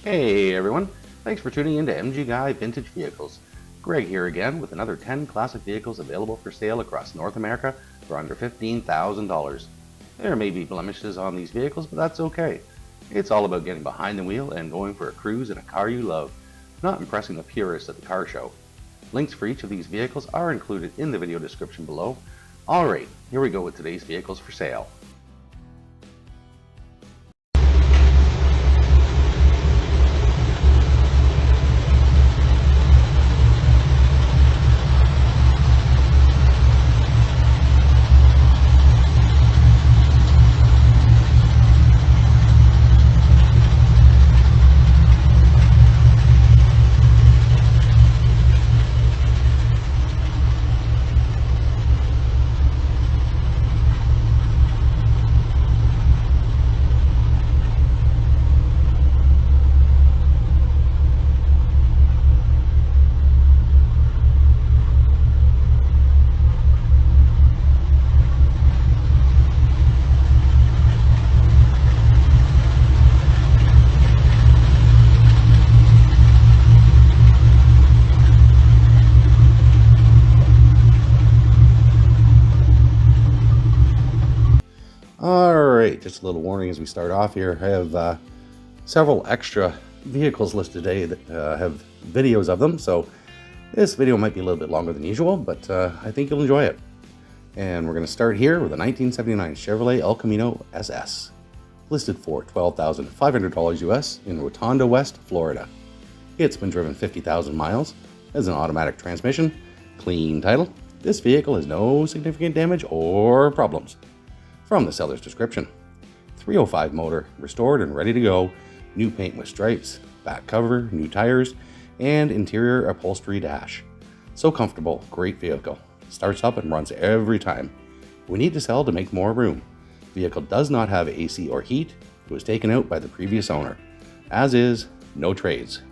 Hey everyone, thanks for tuning in to MG Guy Vintage Vehicles. Greg here again with another 10 classic vehicles available for sale across North America for under $15,000. There may be blemishes on these vehicles, but that's okay. It's all about getting behind the wheel and going for a cruise in a car you love, not impressing the purists at the car show. Links for each of these vehicles are included in the video description below. Alright, here we go with today's vehicles for sale. Alright, just a little warning as we start off here. I have several extra vehicles listed today that have videos of them, so this video might be a little bit longer than usual, but I think you'll enjoy it. And we're going to start here with a 1979 Chevrolet El Camino SS, listed for $12,500 US in Rotonda West, Florida. It's been driven 50,000 miles, has an automatic transmission, clean title. This vehicle has no significant damage or problems. From the seller's description: 305 motor, restored and ready to go, new paint with stripes, back cover, new tires, and interior upholstery dash. So comfortable, great vehicle. Starts up and runs every time. We need to sell to make more room. Vehicle does not have AC or heat. It was taken out by the previous owner. As is, no trades.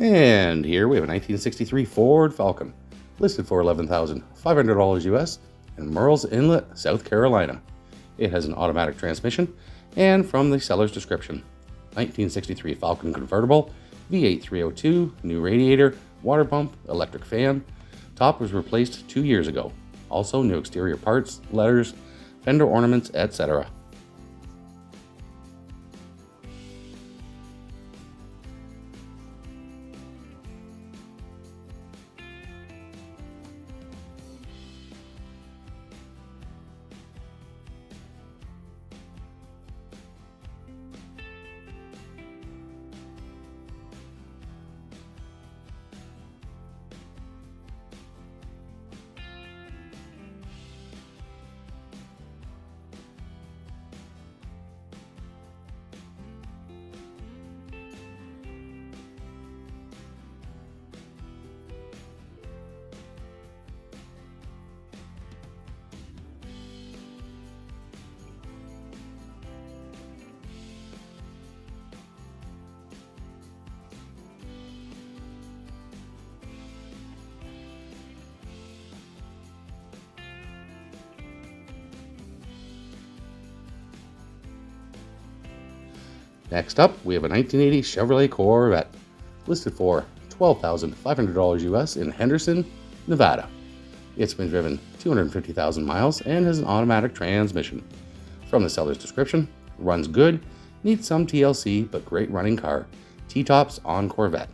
And here we have a 1963 Ford Falcon, listed for $11,500 US in Murrells Inlet, South Carolina. It has an automatic transmission, and from the seller's description: 1963 Falcon convertible, V8 302, new radiator, water pump, electric fan. Top was replaced 2 years ago. Also new exterior parts, letters, fender ornaments, etc. Next up, we have a 1980 Chevrolet Corvette, listed for $12,500 US in Henderson, Nevada. It's been driven 250,000 miles and has an automatic transmission. From the seller's description: runs good, needs some TLC, but great running car. T-tops on Corvette.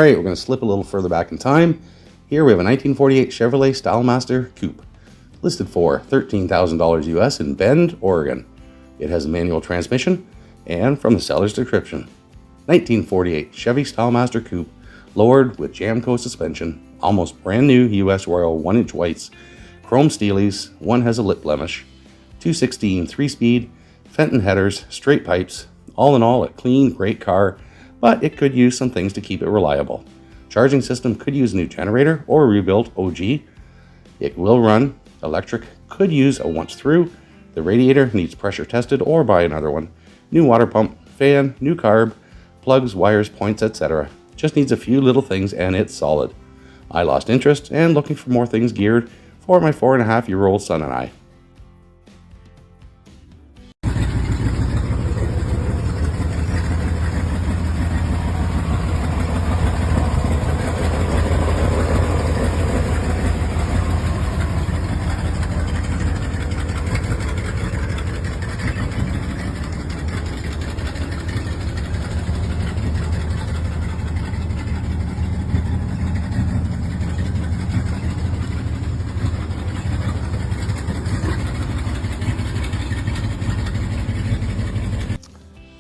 Alright, we're going to slip a little further back in time. Here we have a 1948 Chevrolet Stylemaster Coupe, listed for $13,000 US in Bend, Oregon. It has a manual transmission, and from the seller's description, 1948 Chevy Stylemaster Coupe, lowered with Jamco suspension, almost brand new US Royal 1-inch whites, chrome steelies, one has a lip blemish, 216 3-speed, Fenton headers, straight pipes. All in all, a clean, great car, but it could use some things to keep it reliable. Charging system could use a new generator or a rebuilt OG. It will run electric, could use a once through. The radiator needs pressure tested or buy another one. New water pump, fan, new carb, plugs, wires, points, etc. Just needs a few little things and it's solid. I lost interest and looking for more things geared for my 4.5-year-old son and I.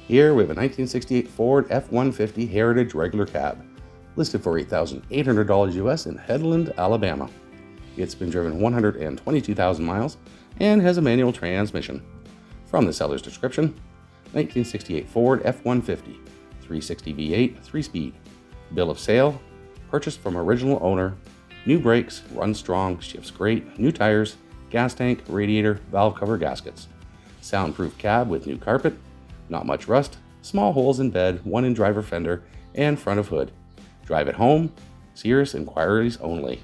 Here we have a 1968 Ford F-150 Heritage regular cab, listed for $8,800 US in Headland, Alabama. It's been driven 122,000 miles and has a manual transmission. From the seller's description, 1968 Ford F-150, 360 V8, 3-speed. Bill of sale, purchased from original owner, new brakes, runs strong, shifts great, new tires, gas tank, radiator, valve cover gaskets. Soundproof cab with new carpet, not much rust, small holes in bed, one in driver fender and front of hood. Drive it home, serious inquiries only.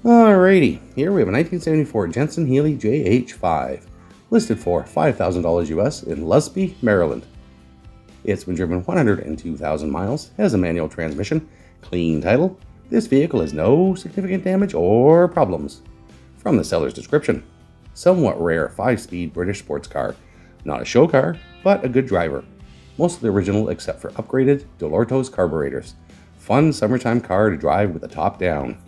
Alrighty, here we have a 1974 Jensen Healey JH5, listed for $5,000 US in Lusby, Maryland. It's been driven 102,000 miles, has a manual transmission, clean title. This vehicle has no significant damage or problems. From the seller's description, somewhat rare 5-speed British sports car. Not a show car, but a good driver. Mostly original except for upgraded Dolortos carburetors. Fun summertime car to drive with the top down.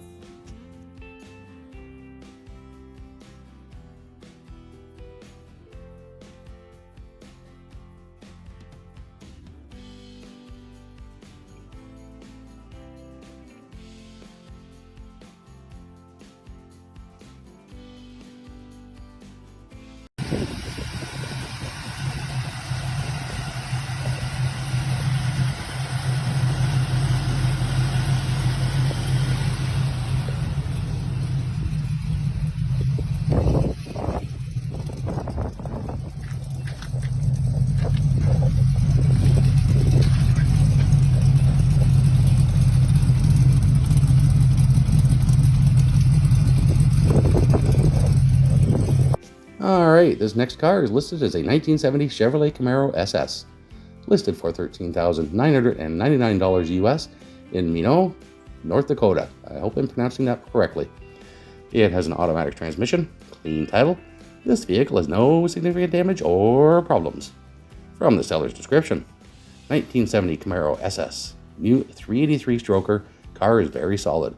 Alright, this next car is listed as a 1970 Chevrolet Camaro SS, listed for $13,999 US in Minot, North Dakota. I hope I'm pronouncing that correctly. It has an automatic transmission, clean title. This vehicle has no significant damage or problems. From the seller's description, 1970 Camaro SS, new 383 stroker, car is very solid.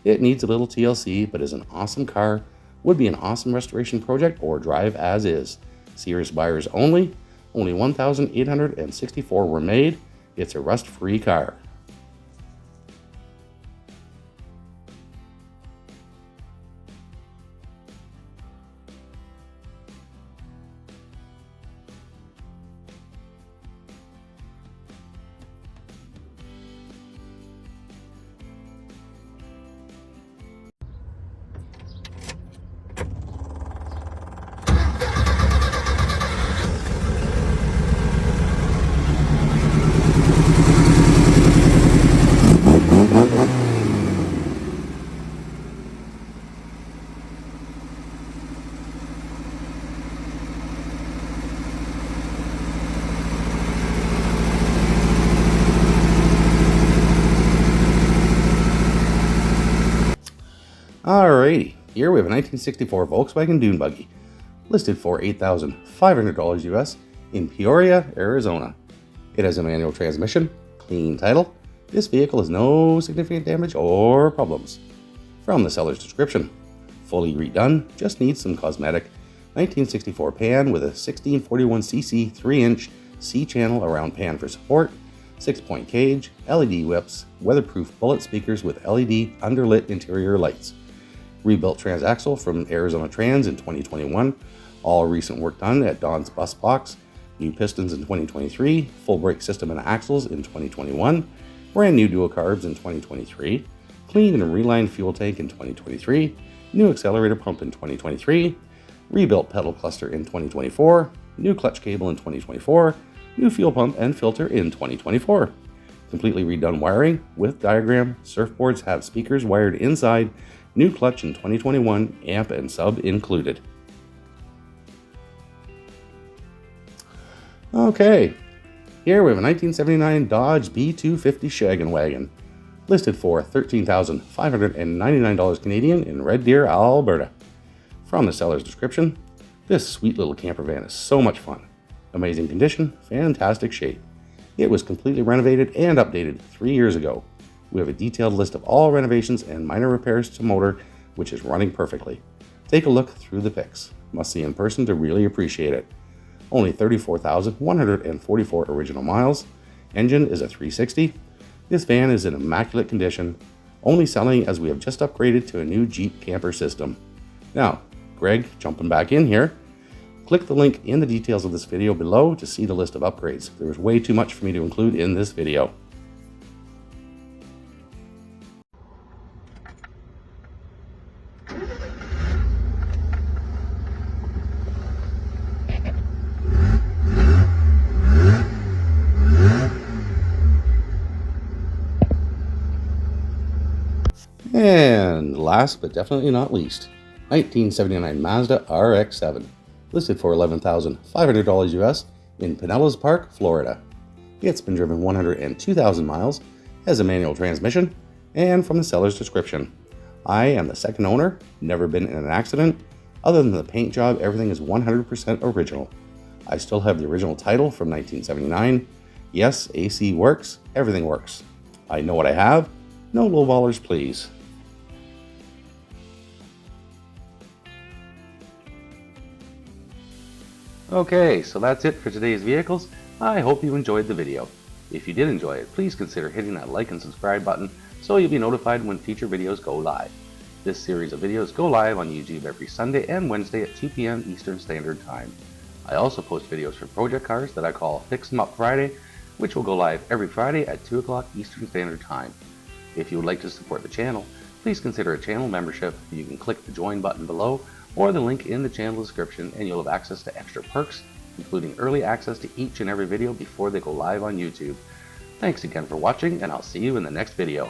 It needs a little TLC, but is an awesome car. Would be an awesome restoration project or drive as is. Serious buyers only. Only 1,864 were made. It's a rust-free car. Alrighty, here we have a 1964 Volkswagen Dune buggy, listed for $8,500 US in Peoria, Arizona. It has a manual transmission, clean title. This vehicle has no significant damage or problems. From the seller's description, fully redone, just needs some cosmetic. 1964 pan with a 1641cc 3-inch C-channel around pan for support, 6-point cage, LED whips, weatherproof bullet speakers with LED underlit interior lights. Rebuilt transaxle from Arizona Trans in 2021, all recent work done at Don's Bus Box, new pistons in 2023, full brake system and axles in 2021, brand new dual carbs in 2023, clean and relined fuel tank in 2023, new accelerator pump in 2023, rebuilt pedal cluster in 2024, new clutch cable in 2024, new fuel pump and filter in 2024. Completely redone wiring with diagram, surfboards have speakers wired inside, new clutch in 2021, amp and sub included. Okay, here we have a 1979 Dodge B250 Shaggin' Wagon, listed for $13,599 Canadian in Red Deer, Alberta. From the seller's description, this sweet little camper van is so much fun. Amazing condition, fantastic shape. It was completely renovated and updated 3 years ago. We have a detailed list of all renovations and minor repairs to motor, which is running perfectly. Take a look through the pics. Must see in person to really appreciate it. Only 34,144 original miles. Engine is a 360. This van is in immaculate condition, only selling as we have just upgraded to a new Jeep camper system. Now, Greg, jumping back in here, click the link in the details of this video below to see the list of upgrades. There was way too much for me to include in this video. And last but definitely not least, 1979 Mazda RX-7, listed for $11,500 US in Pinellas Park, Florida. It's been driven 102,000 miles, has a manual transmission, and from the seller's description, I am the second owner, never been in an accident. Other than the paint job, everything is 100% original. I still have the original title from 1979. Yes, AC works, everything works. I know what I have, no lowballers please. Okay, so that's it for today's vehicles. I hope you enjoyed the video. If you did enjoy it, please consider hitting that like and subscribe button so you'll be notified when future videos go live. This series of videos go live on YouTube every Sunday and Wednesday at 2 p.m. Eastern Standard Time. I also post videos for project cars that I call Fix 'em Up Friday, which will go live every Friday at 2 o'clock Eastern Standard Time. If you would like to support the channel, please consider a channel membership. You can click the join button below or the link in the channel description and you'll have access to extra perks, including early access to each and every video before they go live on YouTube. Thanks again for watching, and I'll see you in the next video.